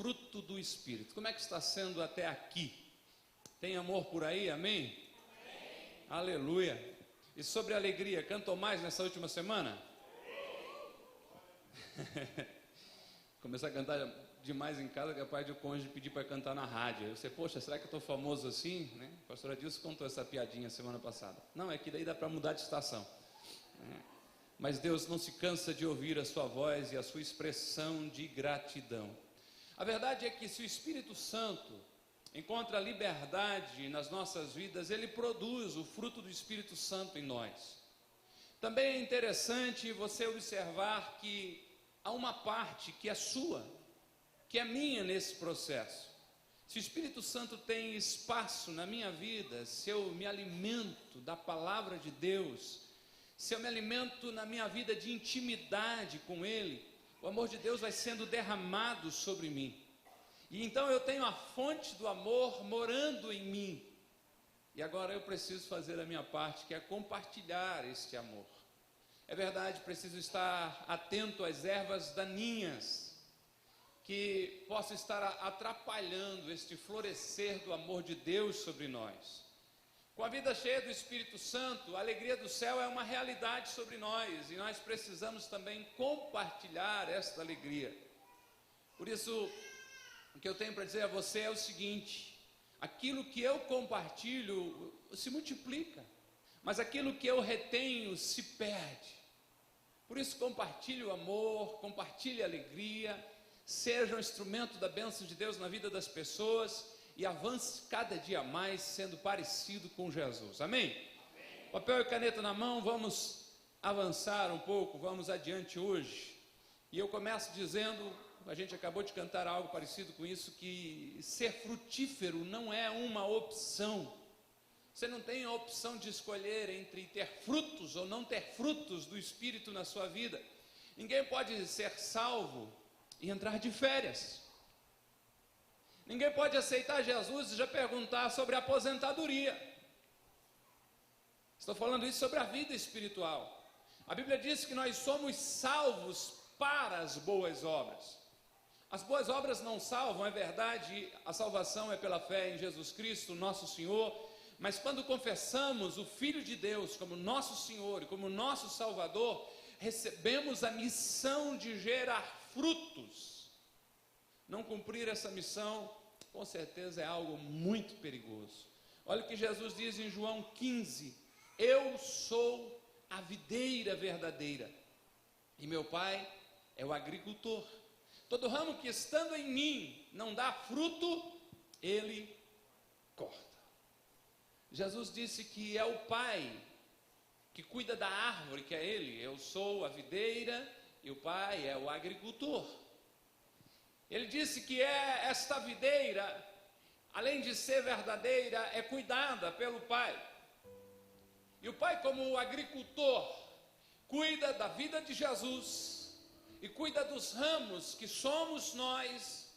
fruto do Espírito. Como é que está sendo até aqui? Tem amor por aí, amém? Amém. Aleluia. E sobre alegria, cantou mais nessa última semana? Começar a cantar demais em casa, capaz de o cônjuge pedir para cantar na rádio. Eu sei, poxa, será que eu estou famoso assim? Né? A pastora Dilson contou essa piadinha semana passada. Não, é que daí dá para mudar de estação. Mas Deus não se cansa de ouvir a sua voz e a sua expressão de gratidão. A verdade é que se o Espírito Santo encontra liberdade nas nossas vidas, ele produz o fruto do Espírito Santo em nós. Também é interessante você observar que há uma parte que é sua, que é minha nesse processo. Se o Espírito Santo tem espaço na minha vida, se eu me alimento da palavra de Deus, se eu me alimento na minha vida de intimidade com Ele, o amor de Deus vai sendo derramado sobre mim. E então eu tenho a fonte do amor morando em mim. E agora eu preciso fazer a minha parte, que é compartilhar este amor. É verdade, preciso estar atento às ervas daninhas, que possam estar atrapalhando este florescer do amor de Deus sobre nós. Com a vida cheia do Espírito Santo, a alegria do céu é uma realidade sobre nós, e nós precisamos também compartilhar esta alegria. Por isso, o que eu tenho para dizer a você é o seguinte: aquilo que eu compartilho se multiplica, mas aquilo que eu retenho se perde. Por isso, compartilhe o amor, compartilhe a alegria, seja um instrumento da bênção de Deus na vida das pessoas e avance cada dia mais sendo parecido com Jesus. Amém? Amém. Papel e caneta na mão, vamos avançar um pouco, vamos adiante hoje. E eu começo dizendo, a gente acabou de cantar algo parecido com isso, que ser frutífero não é uma opção. Você não tem a opção de escolher entre ter frutos ou não ter frutos do Espírito na sua vida. Ninguém pode ser salvo e entrar de férias. Ninguém pode aceitar Jesus e já perguntar sobre a aposentadoria. Estou falando isso sobre a vida espiritual. A Bíblia diz que nós somos salvos para as boas obras. As boas obras não salvam, é verdade, a salvação é pela fé em Jesus Cristo, nosso Senhor, mas quando confessamos o Filho de Deus como nosso Senhor e como nosso Salvador, recebemos a missão de gerar frutos. Não cumprir essa missão, com certeza é algo muito perigoso. Olha o que Jesus diz em João 15: eu sou a videira verdadeira e meu Pai é o agricultor. Todo ramo que estando em mim não dá fruto, ele corta. Jesus disse que é o Pai que cuida da árvore, que é Ele. Eu sou a videira e o Pai é o agricultor. Ele disse que esta videira, além de ser verdadeira, é cuidada pelo Pai. E o Pai, como agricultor, cuida da vida de Jesus e cuida dos ramos que somos nós.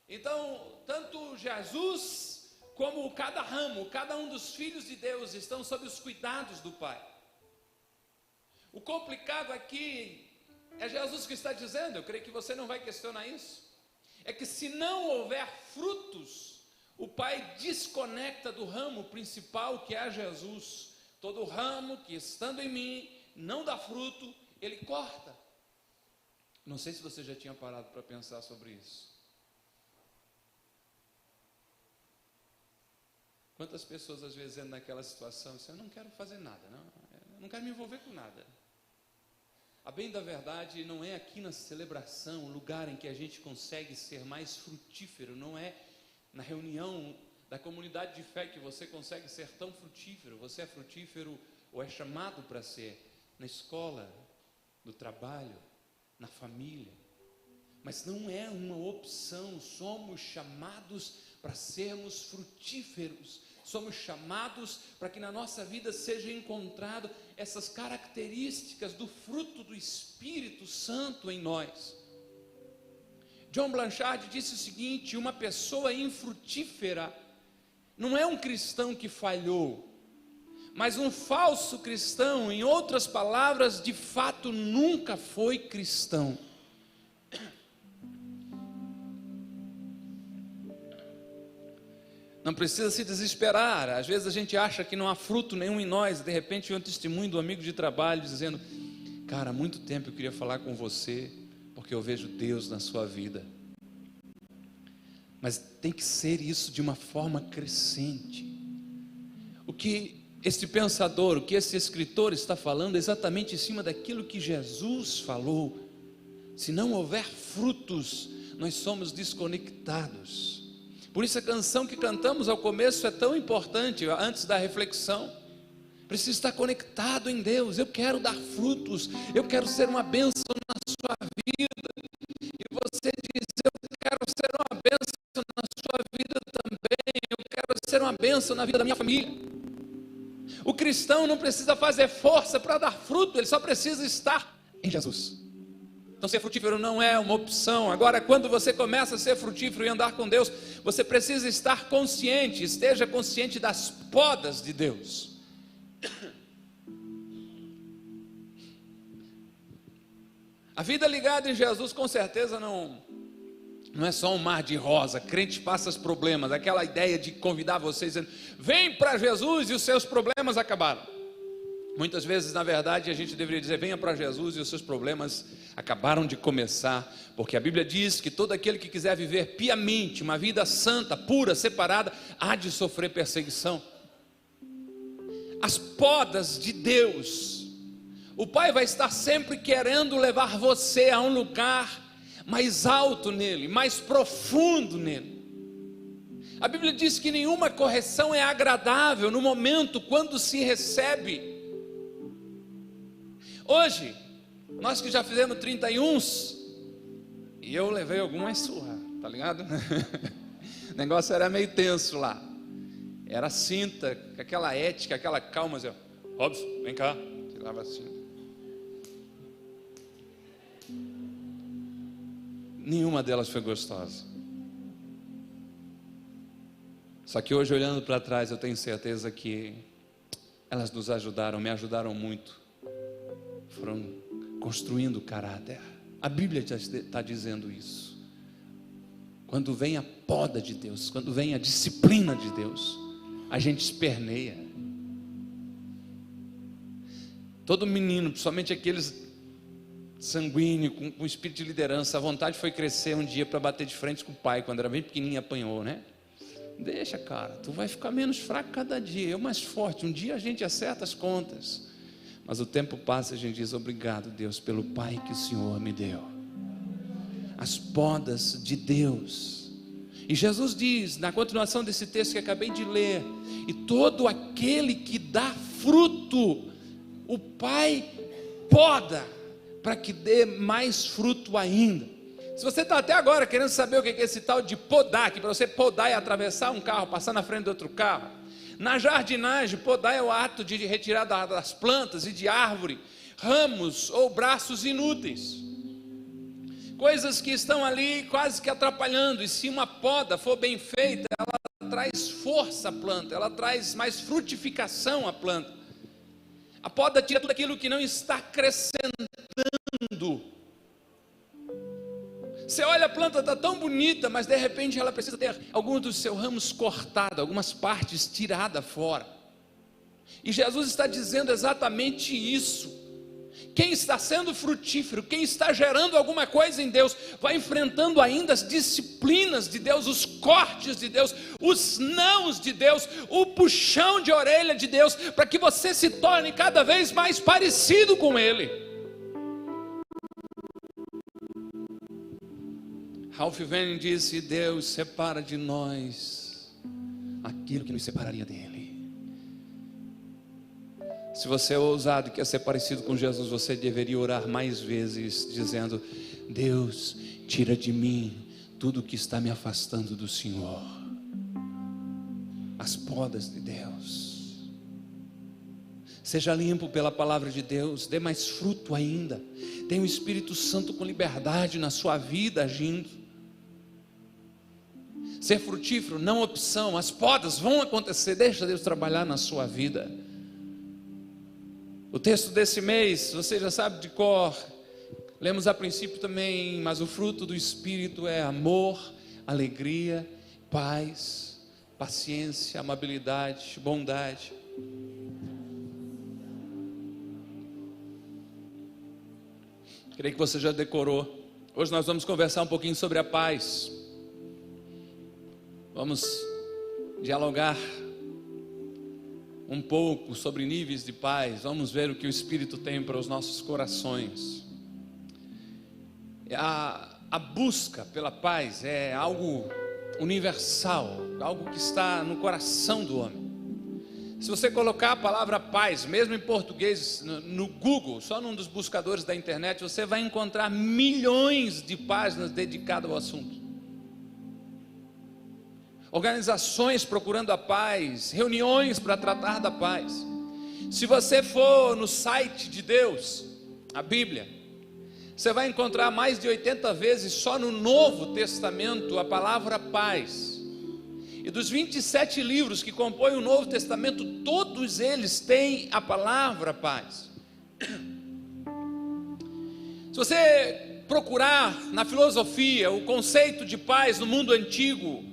Então, tanto Jesus como cada ramo, cada um dos filhos de Deus estão sob os cuidados do Pai. O complicado aqui é Jesus que está dizendo, eu creio que você não vai questionar isso, é que se não houver frutos, o Pai desconecta do ramo principal que é Jesus. Todo ramo que estando em mim não dá fruto, ele corta. Não sei se você já tinha parado para pensar sobre isso. Quantas pessoas às vezes entram naquela situação, dizem, eu não quero fazer nada, eu não quero me envolver com nada. A bem da verdade, não é aqui na celebração, o lugar em que a gente consegue ser mais frutífero, não é na reunião da comunidade de fé que você consegue ser tão frutífero. Você é frutífero ou é chamado para ser na escola, no trabalho, na família. Mas não é uma opção, somos chamados para sermos frutíferos. Somos chamados para que na nossa vida seja encontrado essas características do fruto do Espírito Santo em nós. John Blanchard disse o seguinte: uma pessoa infrutífera não é um cristão que falhou, mas um falso cristão, em outras palavras, de fato nunca foi cristão. Não precisa se desesperar. Às vezes a gente acha que não há fruto nenhum em nós. De repente vem um testemunho do amigo de trabalho dizendo: cara, há muito tempo eu queria falar com você, porque eu vejo Deus na sua vida. Mas tem que ser isso de uma forma crescente. O que este pensador, o que esse escritor está falando é exatamente em cima daquilo que Jesus falou. Se não houver frutos, nós somos desconectados. Por isso a canção que cantamos ao começo é tão importante, antes da reflexão. Preciso estar conectado em Deus. Eu quero dar frutos, eu quero ser uma bênção na sua vida. E você diz: eu quero ser uma bênção na sua vida também. Eu quero ser uma bênção na vida da minha família. O cristão não precisa fazer força para dar fruto, ele só precisa estar em Jesus. Então ser frutífero não é uma opção. Agora, quando você começa a ser frutífero e andar com Deus, você precisa estar consciente, esteja consciente das podas de Deus. A vida ligada em Jesus com certeza não é só um mar de rosa. Crente passa os problemas, aquela ideia de convidar vocês dizendo: vem para Jesus e os seus problemas acabaram. Muitas vezes, na verdade, a gente deveria dizer: venha para Jesus e os seus problemas acabaram de começar, porque a Bíblia diz que todo aquele que quiser viver piamente, uma vida santa, pura, separada, há de sofrer perseguição. As podas de Deus, o Pai vai estar sempre querendo levar você a um lugar mais alto nele, mais profundo nele. A Bíblia diz que nenhuma correção é agradável no momento quando se recebe. Hoje, nós que já fizemos 31, e eu levei algumas surras, tá ligado? O negócio era meio tenso lá. Era cinta, com aquela ética, aquela calma, assim: Robson, vem cá. Tirava assim. Nenhuma delas foi gostosa. Só que hoje, olhando para trás, eu tenho certeza que elas nos ajudaram, me ajudaram muito. Foram construindo caráter. A Bíblia já está dizendo isso. Quando vem a poda de Deus, quando vem a disciplina de Deus, a gente esperneia. Todo menino, principalmente aqueles sanguíneos, com espírito de liderança, a vontade foi crescer um dia para bater de frente com o pai, quando era bem pequenininho, apanhou, né? Deixa, cara, tu vai ficar menos fraco cada dia, eu mais forte, um dia a gente acerta as contas. Mas o tempo passa e a gente diz: obrigado, Deus, pelo Pai que o Senhor me deu. As podas de Deus. E Jesus diz, na continuação desse texto que acabei de ler: e todo aquele que dá fruto, o Pai poda, para que dê mais fruto ainda. Se você está até agora querendo saber o que é esse tal de podar, que para você podar é atravessar um carro, passar na frente de outro carro. Na jardinagem, podar é o ato de retirar das plantas e de árvore ramos ou braços inúteis, coisas que estão ali quase que atrapalhando. E se uma poda for bem feita, ela traz força à planta, ela traz mais frutificação à planta. A poda tira tudo aquilo que não está acrescentando. Você olha, a planta está tão bonita, mas de repente ela precisa ter alguns dos seus ramos cortados, algumas partes tiradas fora. E Jesus está dizendo exatamente isso. Quem está sendo frutífero, quem está gerando alguma coisa em Deus, vai enfrentando ainda as disciplinas de Deus, os cortes de Deus, os nãos de Deus, o puxão de orelha de Deus, para que você se torne cada vez mais parecido com Ele. Ralph Venning disse: Deus separa de nós aquilo que nos separaria dele. Se você é ousado e quer ser parecido com Jesus, você deveria orar mais vezes, dizendo: Deus, tira de mim tudo que está me afastando do Senhor. As podas de Deus. Seja limpo pela palavra de Deus, dê mais fruto ainda. Tenha o Espírito Santo com liberdade na sua vida agindo. Ser frutífero não opção, as podas vão acontecer, deixa Deus trabalhar na sua vida. O texto desse mês, você já sabe de cor, lemos a princípio também, mas o fruto do Espírito é amor, alegria, paz, paciência, amabilidade, bondade. Creio que você já decorou. Hoje nós vamos conversar um pouquinho sobre a paz. Vamos dialogar um pouco sobre níveis de paz. Vamos ver o que o Espírito tem para os nossos corações. A busca pela paz é algo universal, algo que está no coração do homem. Se você colocar a palavra paz, mesmo em português, no Google, só num dos buscadores da internet, você vai encontrar milhões de páginas dedicadas ao assunto. Organizações procurando a paz, reuniões para tratar da paz. Se você for no site de Deus, a Bíblia, você vai encontrar mais de 80 vezes só no Novo Testamento a palavra paz. E dos 27 livros que compõem o Novo Testamento, todos eles têm a palavra paz. Se você procurar na filosofia o conceito de paz no mundo antigo,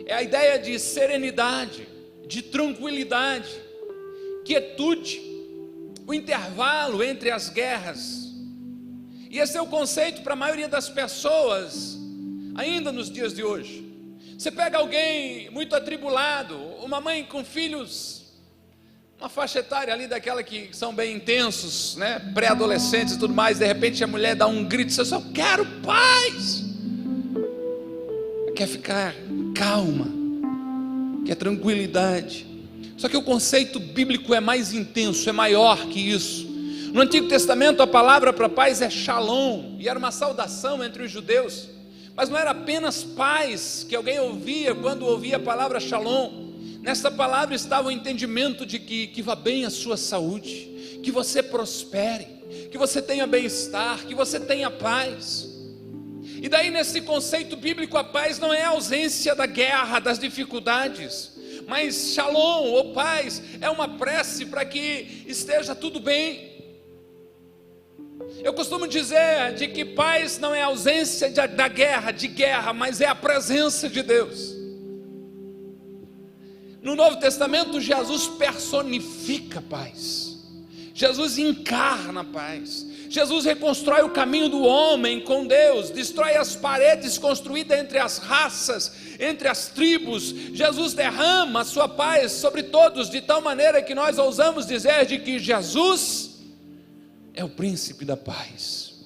é a ideia de serenidade, de tranquilidade, quietude, o intervalo entre as guerras. E esse é o conceito para a maioria das pessoas, ainda nos dias de hoje. Você pega alguém muito atribulado, uma mãe com filhos, uma faixa etária ali daquela que são bem intensos, né? Pré-adolescentes e tudo mais, de repente a mulher dá um grito, eu só quero paz. Quer ficar calma, quer tranquilidade. Só que o conceito bíblico é mais intenso, é maior que isso. No Antigo Testamento a palavra para paz é shalom, e era uma saudação entre os judeus, mas não era apenas paz que alguém ouvia quando ouvia a palavra shalom. Nessa palavra estava o entendimento de que vá bem a sua saúde, que você prospere, que você tenha bem-estar, que você tenha paz. E daí nesse conceito bíblico a paz não é a ausência da guerra, das dificuldades, mas shalom ou paz é uma prece para que esteja tudo bem. Eu costumo dizer de que paz não é a ausência da guerra, mas é a presença de Deus. No Novo Testamento, Jesus personifica a paz. Jesus encarna a paz. Jesus reconstrói o caminho do homem com Deus, destrói as paredes construídas entre as raças, entre as tribos. Jesus derrama a sua paz sobre todos, de tal maneira que nós ousamos dizer de que Jesus é o príncipe da paz.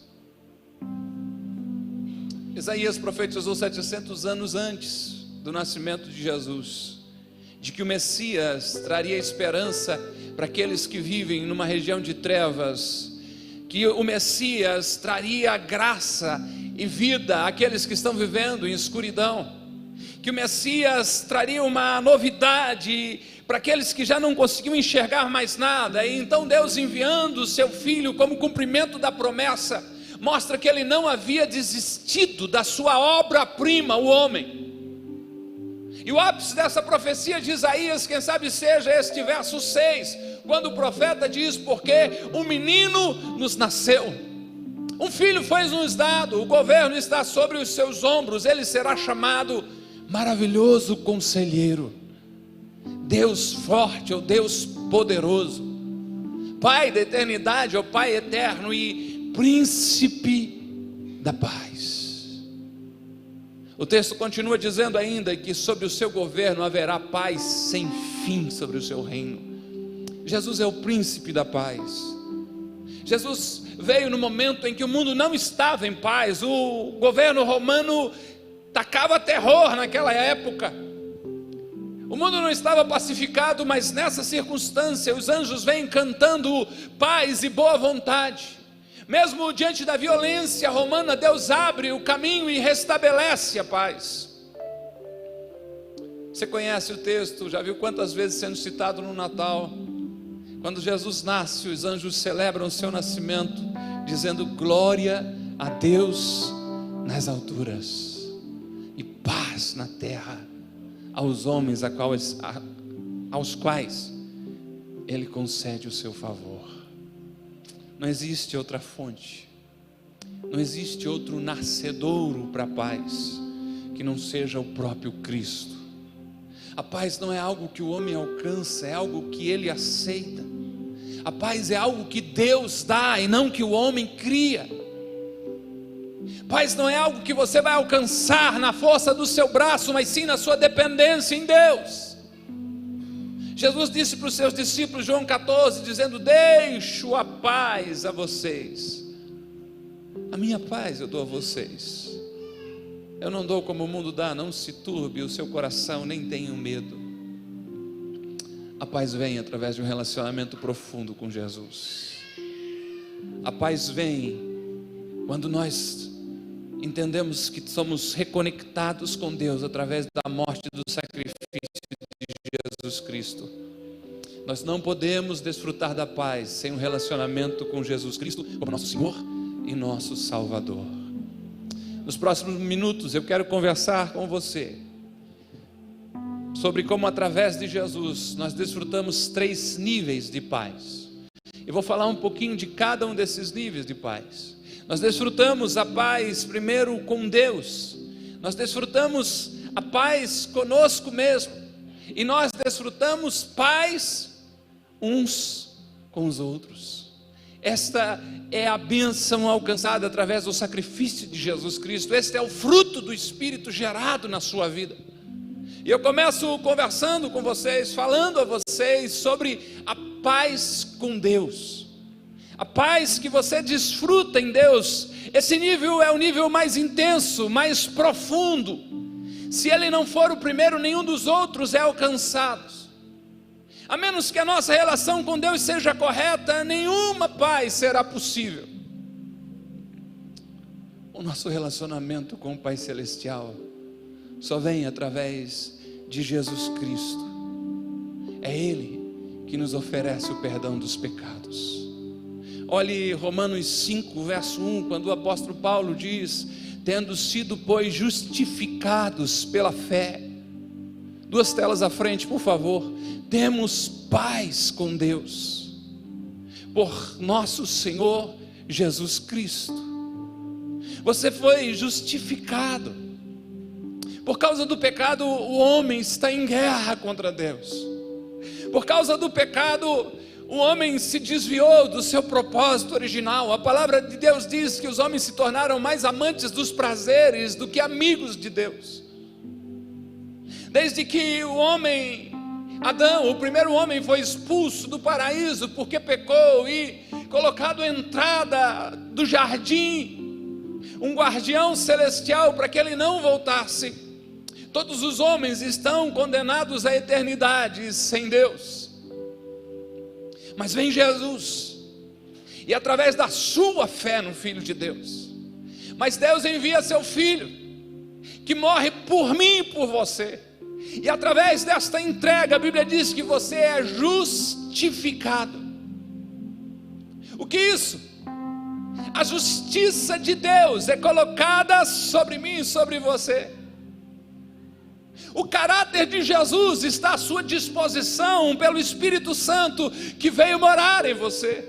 Isaías profetizou 700 anos antes do nascimento de Jesus, de que o Messias traria esperança para aqueles que vivem numa região de trevas, que o Messias traria graça e vida àqueles que estão vivendo em escuridão, que o Messias traria uma novidade para aqueles que já não conseguiam enxergar mais nada. E então Deus, enviando o seu Filho como cumprimento da promessa, mostra que ele não havia desistido da sua obra-prima, o homem. E o ápice dessa profecia de Isaías, quem sabe seja este verso 6, quando o profeta diz: porque um menino nos nasceu, um filho foi-nos dado, o governo está sobre os seus ombros, ele será chamado Maravilhoso Conselheiro, Deus Forte, ou Deus Poderoso, Pai da eternidade, ou Pai eterno, e Príncipe da paz. O texto continua dizendo ainda que sobre o seu governo haverá paz sem fim sobre o seu reino. Jesus é o príncipe da paz. Jesus veio no momento em que o mundo não estava em paz. O governo romano tacava terror naquela época. O mundo não estava pacificado, mas nessa circunstância os anjos vêm cantando paz e boa vontade. Mesmo diante da violência romana, Deus abre o caminho e restabelece a paz. Você conhece o texto, já viu quantas vezes sendo citado no Natal? Quando Jesus nasce, os anjos celebram o seu nascimento, dizendo: glória a Deus nas alturas e paz na terra aos homens aos quais Ele concede o seu favor. Não existe outra fonte, não existe outro nascedouro para a paz que não seja o próprio Cristo. A paz não é algo que o homem alcança, é algo que ele aceita. A paz é algo que Deus dá e não que o homem cria. Paz não é algo que você vai alcançar na força do seu braço, mas sim na sua dependência em Deus. Jesus disse para os seus discípulos, João 14, dizendo: deixo a paz a vocês, a minha paz eu dou a vocês. Eu não dou como o mundo dá, não se turbe o seu coração, nem tenham medo. A paz vem através de um relacionamento profundo com Jesus. A paz vem quando nós entendemos que somos reconectados com Deus através da morte e do sacrifício de Jesus Cristo. Nós não podemos desfrutar da paz sem um relacionamento com Jesus Cristo como nosso Senhor e nosso Salvador. Nos próximos minutos eu quero conversar com você sobre como através de Jesus nós desfrutamos 3 níveis de paz. Eu vou falar um pouquinho de cada um desses níveis de paz. Nós desfrutamos a paz primeiro com Deus, nós desfrutamos a paz conosco mesmo, e nós desfrutamos paz uns com os outros. Esta é a bênção alcançada através do sacrifício de Jesus Cristo. Este é o fruto do Espírito gerado na sua vida. E eu começo conversando com vocês, falando a vocês sobre a paz com Deus. A paz que você desfruta em Deus. Esse nível é o nível mais intenso, mais profundo. Se ele não for o primeiro, nenhum dos outros é alcançado. A menos que a nossa relação com Deus seja correta, nenhuma paz será possível. O nosso relacionamento com o Pai Celestial só vem através de Jesus Cristo. É Ele que nos oferece o perdão dos pecados. Olhe Romanos 5, verso 1, quando o apóstolo Paulo diz: tendo sido, pois, justificados pela fé. 2 telas à frente, por favor. Temos paz com Deus, por nosso Senhor Jesus Cristo. Você foi justificado. Por causa do pecado, o homem está em guerra contra Deus. Por causa do pecado, o homem se desviou do seu propósito original. A palavra de Deus diz que os homens se tornaram mais amantes dos prazeres do que amigos de Deus. Desde que o homem, Adão, o primeiro homem, foi expulso do paraíso porque pecou e colocado à entrada do jardim um guardião celestial para que ele não voltasse, todos os homens estão condenados à eternidade sem Deus. Mas vem Jesus, e através da sua fé no Filho de Deus, mas Deus envia seu Filho, que morre por mim e por você, e através desta entrega, a Bíblia diz que você é justificado. O que é isso? A justiça de Deus é colocada sobre mim e sobre você. O caráter de Jesus está à sua disposição pelo Espírito Santo que veio morar em você.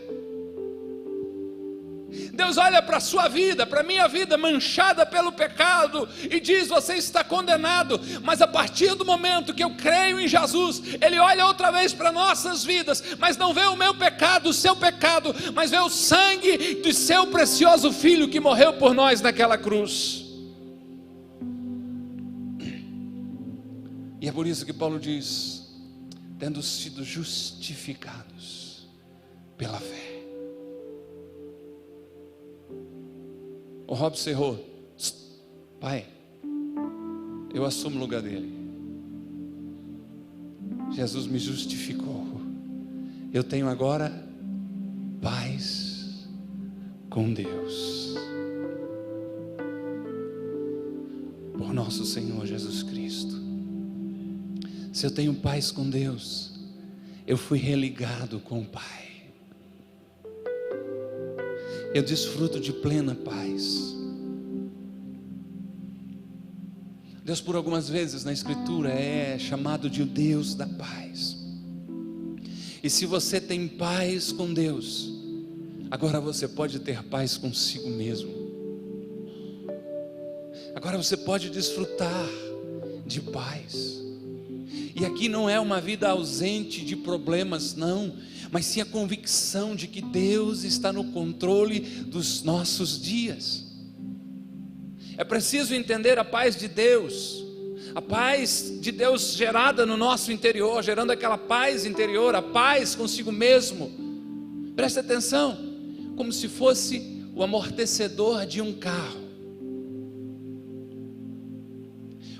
Deus olha para a sua vida, para a minha vida manchada pelo pecado e diz: você está condenado. Mas a partir do momento que eu creio em Jesus, Ele olha outra vez para nossas vidas, mas não vê o meu pecado, o seu pecado, mas vê o sangue do seu precioso Filho que morreu por nós naquela cruz. E é por isso que Paulo diz: tendo sido justificados pela fé. O Rob cerrou. Pai, eu assumo o lugar dele. Jesus me justificou. Eu tenho agora paz com Deus, por nosso Senhor Jesus Cristo. Se eu tenho paz com Deus, eu fui religado com o Pai. Eu desfruto de plena paz. Deus, por algumas vezes na Escritura, é chamado de o Deus da paz. E se você tem paz com Deus, agora você pode ter paz consigo mesmo. Agora você pode desfrutar de paz. E aqui não é uma vida ausente de problemas, não, mas sim a convicção de que Deus está no controle dos nossos dias. É preciso entender a paz de Deus, a paz de Deus gerada no nosso interior, gerando aquela paz interior, a paz consigo mesmo. Preste atenção, como se fosse o amortecedor de um carro.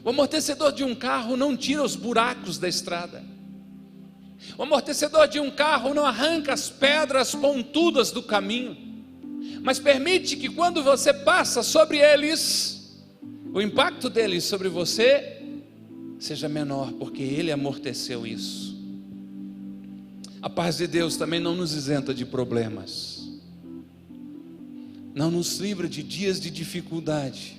O amortecedor de um carro não tira os buracos da estrada. O amortecedor de um carro não arranca as pedras pontudas do caminho, mas permite que quando você passa sobre eles, o impacto deles sobre você seja menor, porque ele amorteceu isso. A paz de Deus também não nos isenta de problemas, não nos livra de dias de dificuldade,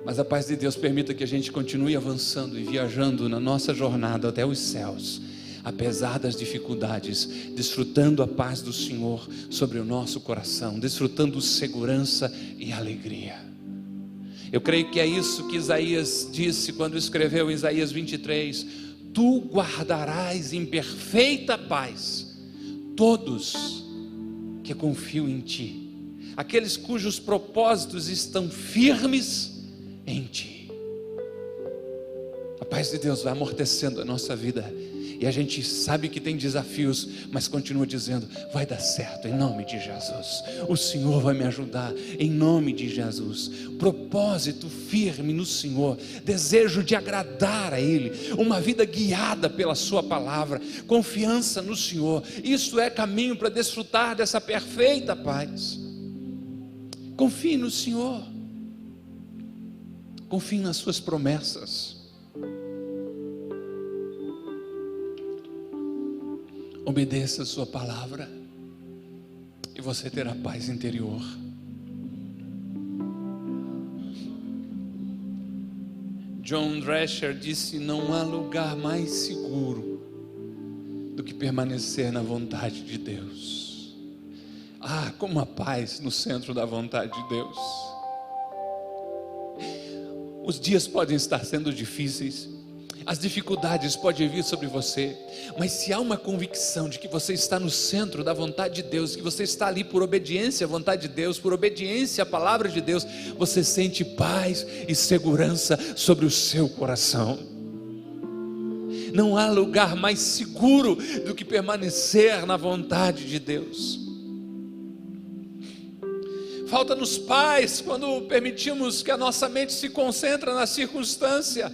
mas a paz de Deus permita que a gente continue avançando e viajando na nossa jornada até os céus, apesar das dificuldades, desfrutando a paz do Senhor sobre o nosso coração, desfrutando segurança e alegria. Eu creio que é isso que Isaías disse quando escreveu em Isaías 23: tu guardarás em perfeita paz todos que confiam em ti, aqueles cujos propósitos estão firmes em ti. A paz de Deus vai amortecendo a nossa vida, e a gente sabe que tem desafios, mas continua dizendo: vai dar certo em nome de Jesus, o Senhor vai me ajudar em nome de Jesus. Propósito firme no Senhor, desejo de agradar a Ele, uma vida guiada pela sua palavra, confiança no Senhor. Isso é caminho para desfrutar dessa perfeita paz. Confie no Senhor, confie nas suas promessas. Obedeça a sua palavra e você terá paz interior. John Drescher disse: não há lugar mais seguro do que permanecer na vontade de Deus. Ah, como a paz no centro da vontade de Deus. Os dias podem estar sendo difíceis, as dificuldades podem vir sobre você, mas se há uma convicção de que você está no centro da vontade de Deus, que você está ali por obediência à vontade de Deus, por obediência à palavra de Deus, você sente paz e segurança sobre o seu coração. Não há lugar mais seguro do que permanecer na vontade de Deus. Falta-nos paz quando permitimos que a nossa mente se concentre na circunstância.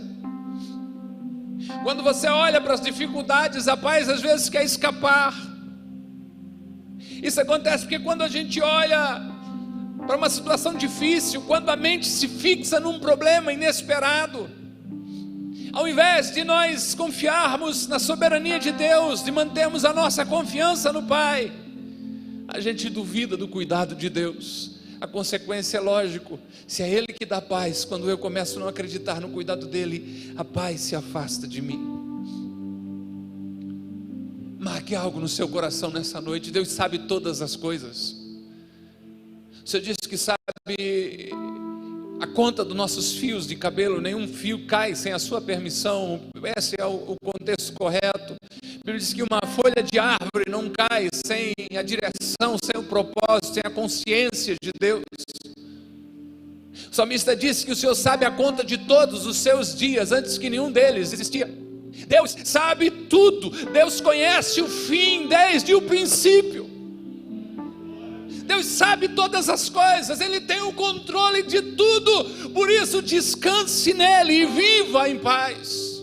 Quando você olha para as dificuldades, a paz às vezes quer escapar. Isso acontece porque quando a gente olha para uma situação difícil, quando a mente se fixa num problema inesperado, ao invés de nós confiarmos na soberania de Deus, de mantermos a nossa confiança no Pai, a gente duvida do cuidado de Deus. A consequência é lógico, se é Ele que dá paz, quando eu começo a não acreditar no cuidado dEle, a paz se afasta de mim. Marque algo no seu coração nessa noite. Deus sabe todas as coisas. O Senhor disse que sabe a conta dos nossos fios de cabelo, nenhum fio cai sem a sua permissão. Esse é o contexto correto. A Bíblia diz que uma folha de árvore não cai sem a direção, sem o propósito, sem a consciência de Deus. O salmista disse que o Senhor sabe a conta de todos os seus dias, antes que nenhum deles existia. Deus sabe tudo, Deus conhece o fim desde o princípio. Deus sabe todas as coisas, Ele tem o controle de tudo. Por isso descanse nele e viva em paz.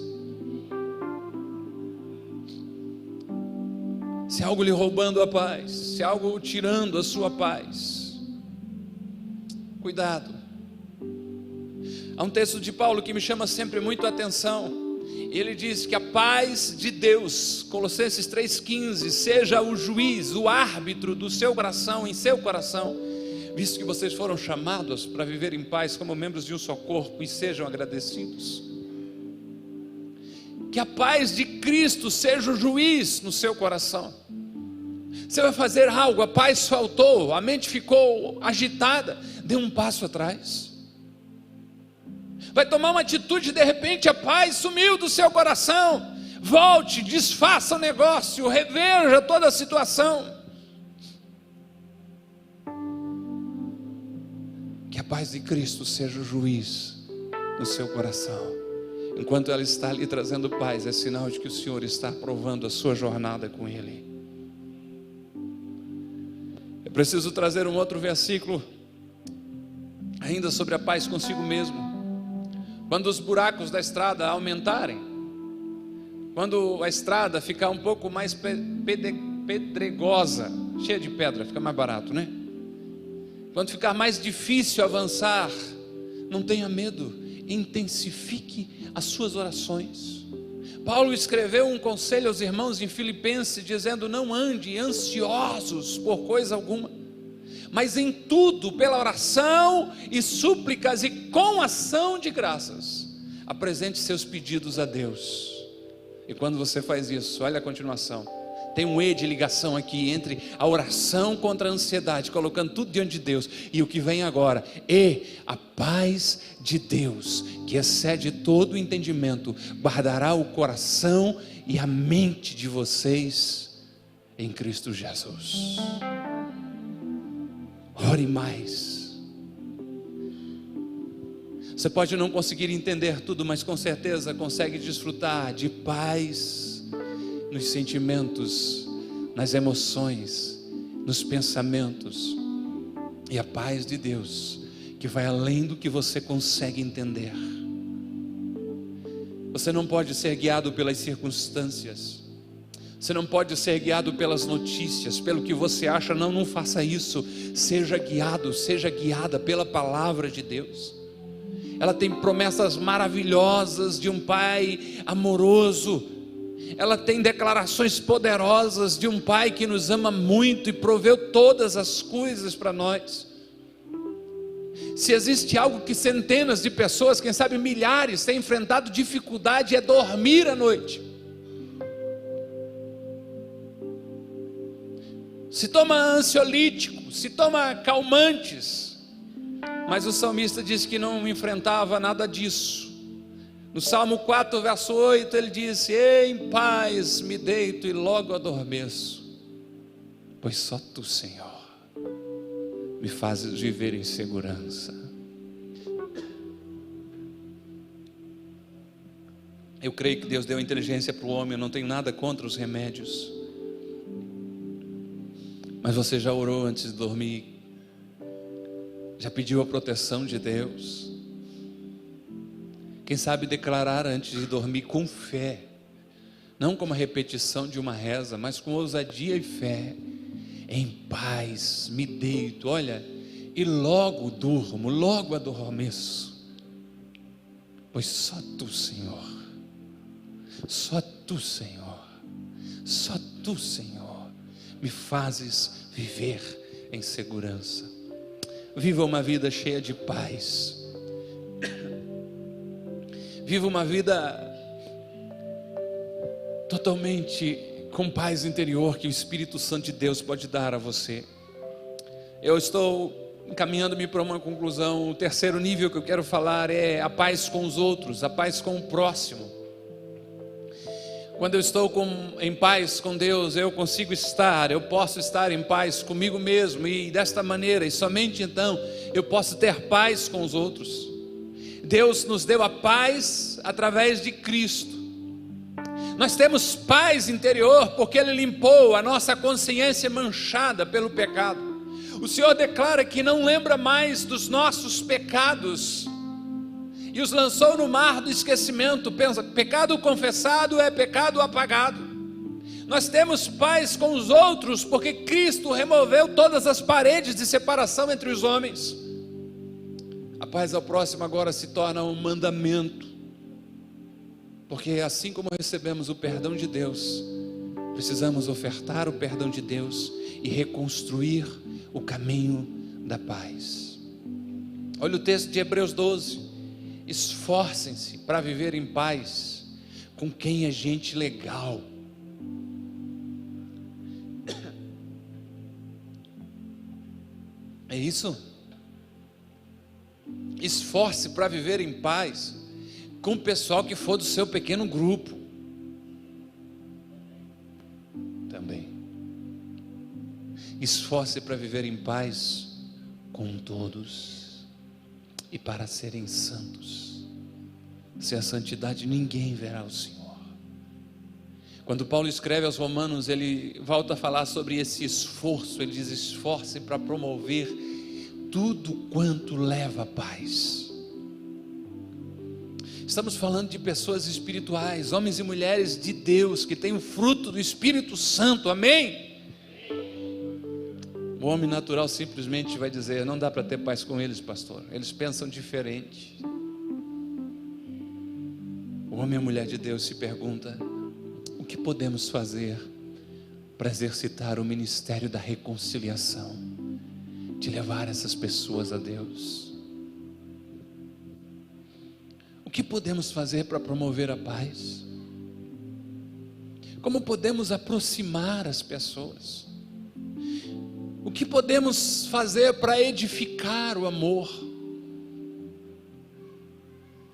Se algo lhe roubando a paz, se algo tirando a sua paz, cuidado. Há um texto de Paulo que me chama sempre muito a atenção. Ele diz que a paz de Deus, Colossenses 3,15, seja o juiz, o árbitro do seu coração, em seu coração, visto que vocês foram chamados para viver em paz como membros de um só corpo, e sejam agradecidos. Que a paz de Cristo seja o juiz no seu coração. Você vai fazer algo, a paz faltou, a mente ficou agitada, dê um passo atrás. vai tomar uma atitude, de repente a paz sumiu do seu coração. Volte, desfaça o negócio, reveja toda a situação. Que a paz de Cristo seja o juiz no seu coração. Enquanto ela está ali trazendo paz, é sinal de que o Senhor está aprovando a sua jornada com Ele. Eu preciso trazer um outro versículo, ainda sobre a paz consigo mesmo. Quando os buracos da estrada aumentarem, quando a estrada ficar um pouco mais pedregosa, cheia de pedra, fica mais barato, né? Quando ficar mais difícil avançar, não tenha medo, intensifique as suas orações. Paulo escreveu um conselho aos irmãos em Filipenses, dizendo: não ande ansiosos por coisa alguma, mas em tudo, pela oração e súplicas e com ação de graças, apresente seus pedidos a Deus. E quando você faz isso, olha a continuação, tem um E de ligação aqui entre a oração contra a ansiedade, colocando tudo diante de Deus, e o que vem agora, e a paz de Deus, que excede todo o entendimento, guardará o coração e a mente de vocês em Cristo Jesus. Ore mais. Você pode não conseguir entender tudo, mas com certeza consegue desfrutar de paz nos sentimentos, nas emoções, nos pensamentos. E a paz de Deus, que vai além do que você consegue entender. Você não pode ser guiado pelas circunstâncias. Você não pode ser guiado pelas notícias, pelo que você acha. Não faça isso. Seja guiado, seja guiada pela palavra de Deus. Ela tem promessas maravilhosas de um Pai amoroso. Ela tem declarações poderosas de um Pai que nos ama muito e proveu todas as coisas para nós. Se existe algo que centenas de pessoas, quem sabe milhares, têm enfrentado dificuldade, é dormir à noite. Se toma ansiolítico, se toma calmantes, mas o salmista diz que não enfrentava nada disso. No Salmo 4, verso 8, ele disse: em paz me deito e logo adormeço, pois só Tu, Senhor, me fazes viver em segurança. Eu creio que Deus deu inteligência para o homem. Eu não tenho nada contra os remédios, mas você já orou antes de dormir? Já pediu a proteção de Deus? Quem sabe declarar antes de dormir com fé, não como a repetição de uma reza, mas com ousadia e fé: em paz me deito, olha, e logo durmo, logo adormeço, pois só Tu, Senhor, só Tu, Senhor, só Tu, Senhor, me fazes viver em segurança. Viva uma vida cheia de paz. Viva uma vida totalmente com paz interior que o Espírito Santo de Deus pode dar a você. Eu estou encaminhando-me para uma conclusão. O terceiro nível que eu quero falar é a paz com os outros, a paz com o próximo. Quando eu estou em paz com Deus, eu posso estar em paz comigo mesmo, e desta maneira, e somente então, eu posso ter paz com os outros. Deus nos deu a paz através de Cristo. Nós temos paz interior porque Ele limpou a nossa consciência manchada pelo pecado. O Senhor declara que não lembra mais dos nossos pecados e os lançou no mar do esquecimento. Pensa, pecado confessado é pecado apagado. Nós temos paz com os outros porque Cristo removeu todas as paredes de separação entre os homens. A paz ao próximo agora se torna um mandamento, porque assim como recebemos o perdão de Deus, precisamos ofertar o perdão de Deus e reconstruir o caminho da paz. Olha o texto de Hebreus 12: esforcem-se para viver em paz com quem é gente legal. É isso? Esforce para viver em paz com o pessoal que for do seu pequeno grupo. Também. Esforce para viver em paz com todos e para serem santos. Sem a santidade ninguém verá o Senhor. Quando Paulo escreve aos Romanos, ele volta a falar sobre esse esforço. Ele diz: esforce para promover tudo quanto leva a paz. Estamos falando de pessoas espirituais, homens e mulheres de Deus, que têm o fruto do Espírito Santo, amém? O homem natural simplesmente vai dizer: não dá para ter paz com eles, pastor, eles pensam diferente. O homem e a mulher de Deus se pergunta: o que podemos fazer para exercitar o ministério da reconciliação, de levar essas pessoas a Deus? O que podemos fazer para promover a paz? Como podemos aproximar as pessoas? O que podemos fazer para edificar o amor?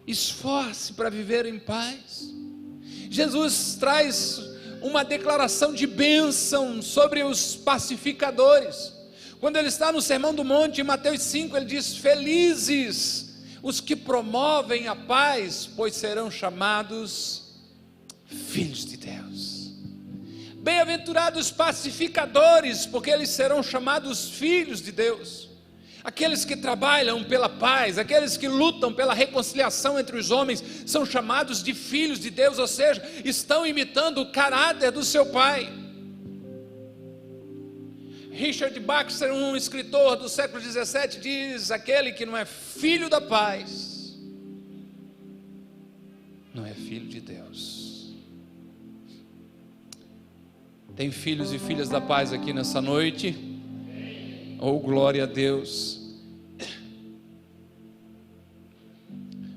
Esforce para viver em paz. Jesus traz uma declaração de bênção sobre os pacificadores. Quando ele está no Sermão do Monte, em Mateus 5, ele diz: felizes os que promovem a paz, pois serão chamados filhos de Deus. Bem-aventurados pacificadores, porque eles serão chamados filhos de Deus. Aqueles que trabalham pela paz, aqueles que lutam pela reconciliação entre os homens, são chamados de filhos de Deus, ou seja, estão imitando o caráter do seu pai. Richard Baxter, um escritor do século 17, diz: aquele que não é filho da paz não é filho de Deus. Tem filhos e filhas da paz aqui nessa noite? Oh, glória a Deus.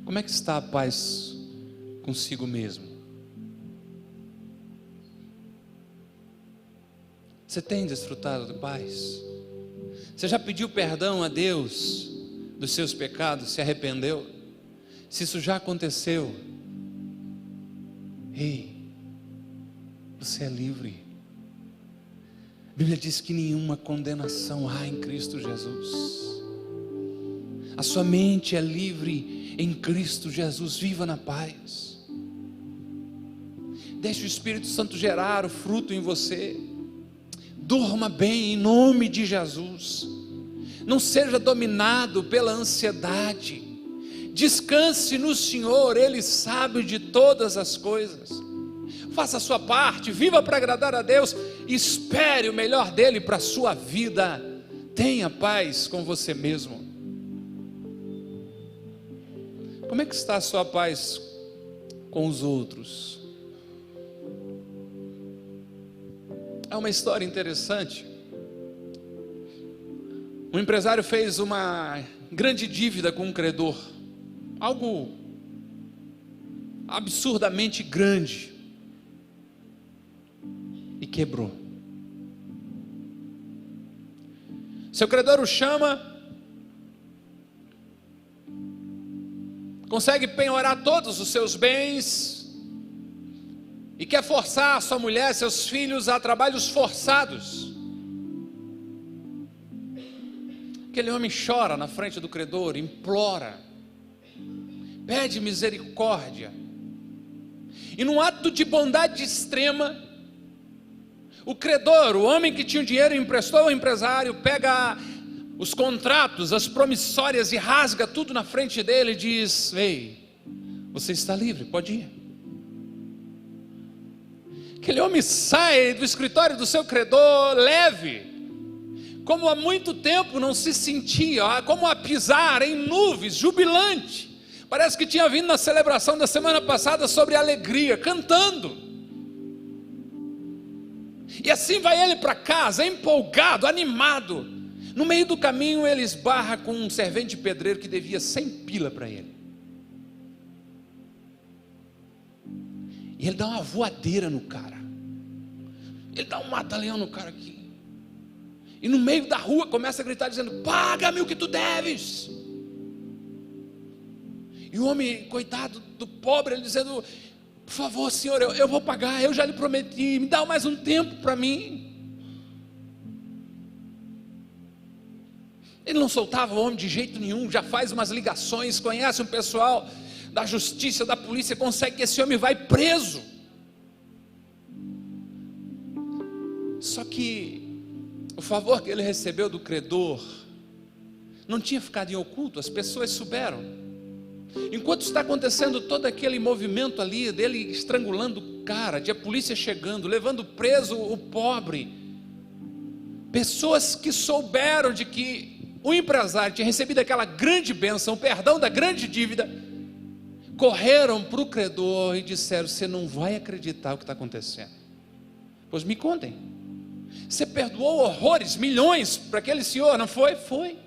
Como é que está a paz consigo mesmo? Você tem desfrutado de paz? Você já pediu perdão a Deus dos seus pecados? Se arrependeu? Se isso já aconteceu, ei, você é livre. A Bíblia diz que nenhuma condenação há em Cristo Jesus. A sua mente é livre em Cristo Jesus. Viva na paz. Deixe o Espírito Santo gerar o fruto em você. Durma bem em nome de Jesus. Não seja dominado pela ansiedade. Descanse no Senhor, Ele sabe de todas as coisas. Faça a sua parte, viva para agradar a Deus. Espere o melhor dEle para a sua vida. Tenha paz com você mesmo. Como é que está a sua paz com os outros? É uma história interessante. Um empresário fez uma grande dívida com um credor, algo absurdamente grande, e quebrou. Seu credor o chama, consegue penhorar todos os seus bens e quer forçar sua mulher, seus filhos a trabalhos forçados. Aquele homem chora na frente do credor, implora, pede misericórdia, e num ato de bondade extrema, o credor, o homem que tinha o dinheiro, emprestou ao empresário, pega os contratos, as promissórias e rasga tudo na frente dele e diz: ei, você está livre, pode ir. Aquele homem sai do escritório do seu credor leve, como há muito tempo não se sentia, como a pisar em nuvens, jubilante. Parece que tinha vindo na celebração da semana passada sobre alegria, cantando. E assim vai ele para casa, empolgado, animado. No meio do caminho ele esbarra com um servente pedreiro que devia 100 pila para ele. E ele dá uma voadeira no cara. Ele dá um mata-leão no cara aqui. E no meio da rua começa a gritar dizendo: paga-me o que tu deves. E o homem, coitado do pobre, ele dizendo: por favor, senhor, eu vou pagar, eu já lhe prometi, me dá mais um tempo para mim. Ele não soltava o homem de jeito nenhum, já faz umas ligações, conhece um pessoal da justiça, da polícia, consegue que esse homem vai preso. Só que o favor que ele recebeu do credor não tinha ficado em oculto, as pessoas souberam. Enquanto está acontecendo todo aquele movimento ali, dele estrangulando o cara, de a polícia chegando, levando preso o pobre, pessoas que souberam de que o empresário tinha recebido aquela grande bênção, o perdão da grande dívida, correram para o credor e disseram: você não vai acreditar o que está acontecendo. Pois me contem, você perdoou horrores, milhões para aquele senhor, não foi? Foi.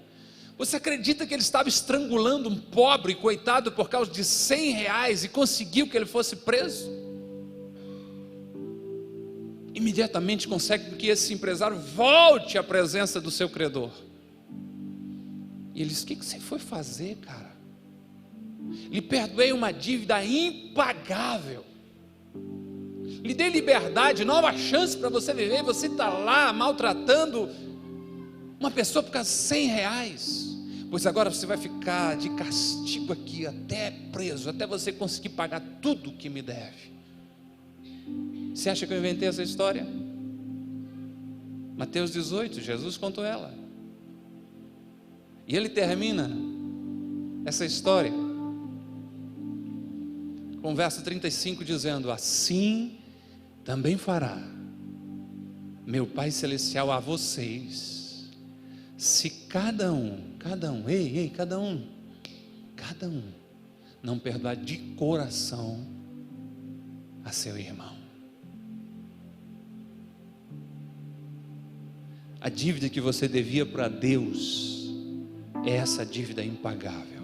Você acredita que ele estava estrangulando um pobre, coitado, por causa de R$100 e conseguiu que ele fosse preso? Imediatamente consegue que esse empresário volte à presença do seu credor. E ele diz: o que você foi fazer, cara? Lhe perdoei uma dívida impagável, lhe dei liberdade, nova chance para você viver, você está lá maltratando uma pessoa por causa de R$100, pois agora você vai ficar de castigo aqui, até preso, até você conseguir pagar tudo que me deve. Você acha que eu inventei essa história? Mateus 18, Jesus contou ela, e ele termina essa história com o verso 35 dizendo: assim também fará meu Pai Celestial a vocês, se cada um, cada um não perdoar de coração a seu irmão. A dívida que você devia para Deus é essa dívida impagável.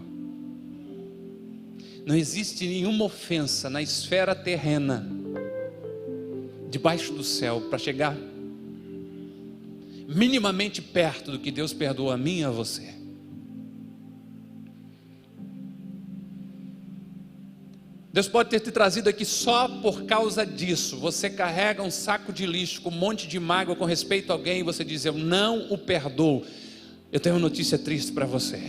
Não existe nenhuma ofensa na esfera terrena, debaixo do céu, para chegar minimamente perto do que Deus perdoou a mim e a você. Deus pode ter te trazido aqui só por causa disso. Você carrega um saco de lixo com um monte de mágoa com respeito a alguém e você diz: eu não o perdoo. Eu tenho uma notícia triste para você.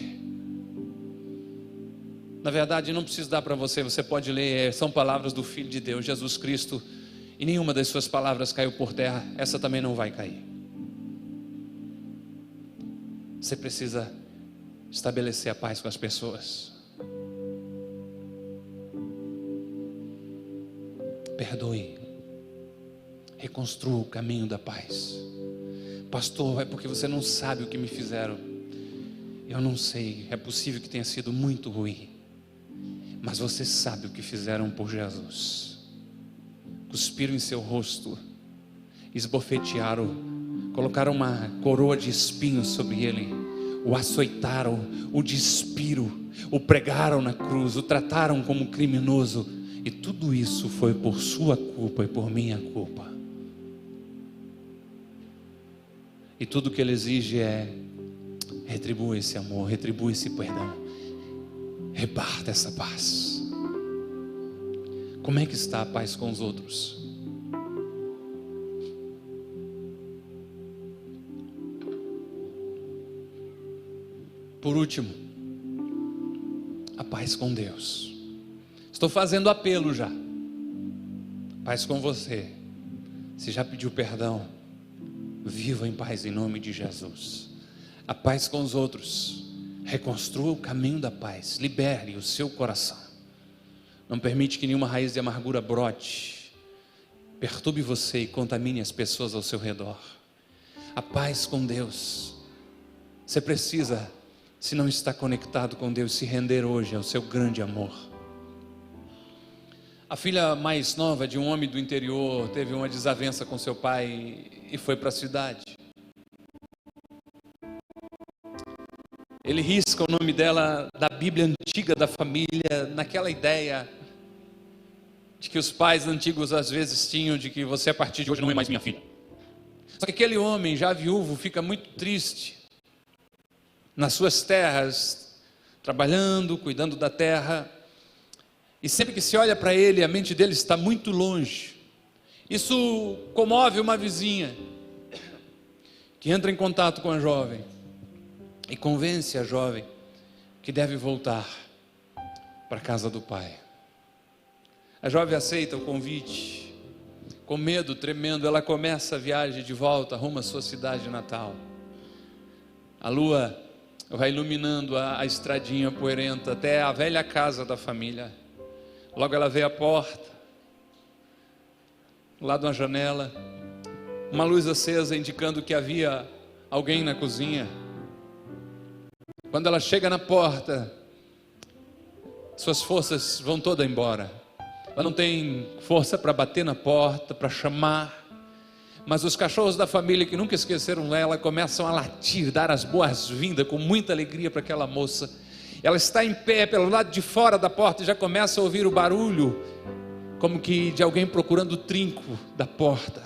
Na verdade, não preciso dar para você, você pode ler, são palavras do Filho de Deus, Jesus Cristo, e nenhuma das suas palavras caiu por terra, essa também não vai cair. Você precisa estabelecer a paz com as pessoas. Perdoe, reconstrua o caminho da paz. Pastor, é porque você não sabe o que me fizeram. Eu não sei, é possível que tenha sido muito ruim, mas você sabe o que fizeram por Jesus. Cuspiram em seu rosto, esbofetearam, colocaram uma coroa de espinhos sobre ele, o açoitaram, o despiram, o pregaram na cruz, o trataram como criminoso, e tudo isso foi por sua culpa e por minha culpa. E tudo que ele exige é: retribua esse amor, retribua esse perdão, reparta essa paz. Como é que está a paz com os outros? Por último, a paz com Deus. Estou fazendo apelo já. Paz com você. Se já pediu perdão, viva em paz em nome de Jesus. A paz com os outros. Reconstrua o caminho da paz. Libere o seu coração. Não permite que nenhuma raiz de amargura brote, perturbe você e contamine as pessoas ao seu redor. A paz com Deus. Você precisa, se não está conectado com Deus, se render hoje ao seu grande amor. A filha mais nova de um homem do interior teve uma desavença com seu pai e foi para a cidade. Ele risca o nome dela da Bíblia antiga da família, naquela ideia de que os pais antigos às vezes tinham, de que você a partir de hoje não é mais minha filha. Só que aquele homem já viúvo fica muito triste nas suas terras, trabalhando, cuidando da terra, E sempre que se olha para ele, a mente dele está muito longe. Isso comove uma vizinha, que entra em contato com a jovem e convence a jovem que deve voltar para a casa do pai. A jovem aceita o convite. Com medo, tremendo, ela começa a viagem de volta rumo à sua cidade natal. A lua vai iluminando a estradinha poeirenta até a velha casa da família. Logo ela vê a porta, lá de uma janela, uma luz acesa indicando que havia alguém na cozinha. Quando ela chega na porta, suas forças vão todas embora. Ela não tem força para bater na porta, para chamar. Mas os cachorros da família, que nunca esqueceram dela, começam a latir, dar as boas-vindas com muita alegria para aquela moça. Ela está em pé pelo lado de fora da porta e já começa a ouvir o barulho, como que de alguém procurando o trinco da porta.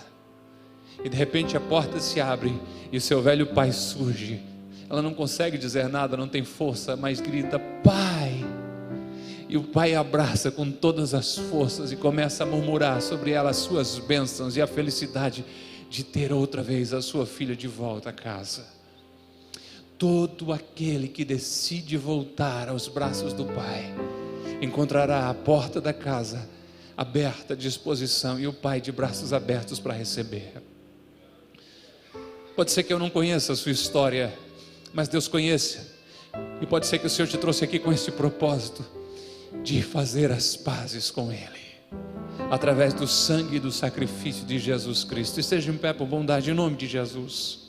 E de repente a porta se abre e o seu velho pai surge. Ela não consegue dizer nada, não tem força, mas grita: pai! E o pai abraça com todas as forças e começa a murmurar sobre ela as suas bênçãos e a felicidade de ter outra vez a sua filha de volta a casa. Todo aquele que decide voltar aos braços do pai encontrará a porta da casa aberta à disposição e o pai de braços abertos para receber. Pode ser que eu não conheça a sua história, mas Deus conhece. E pode ser que o Senhor te trouxe aqui com esse propósito de fazer as pazes com Ele, através do sangue e do sacrifício de Jesus Cristo. Esteja em pé por bondade, em nome de Jesus.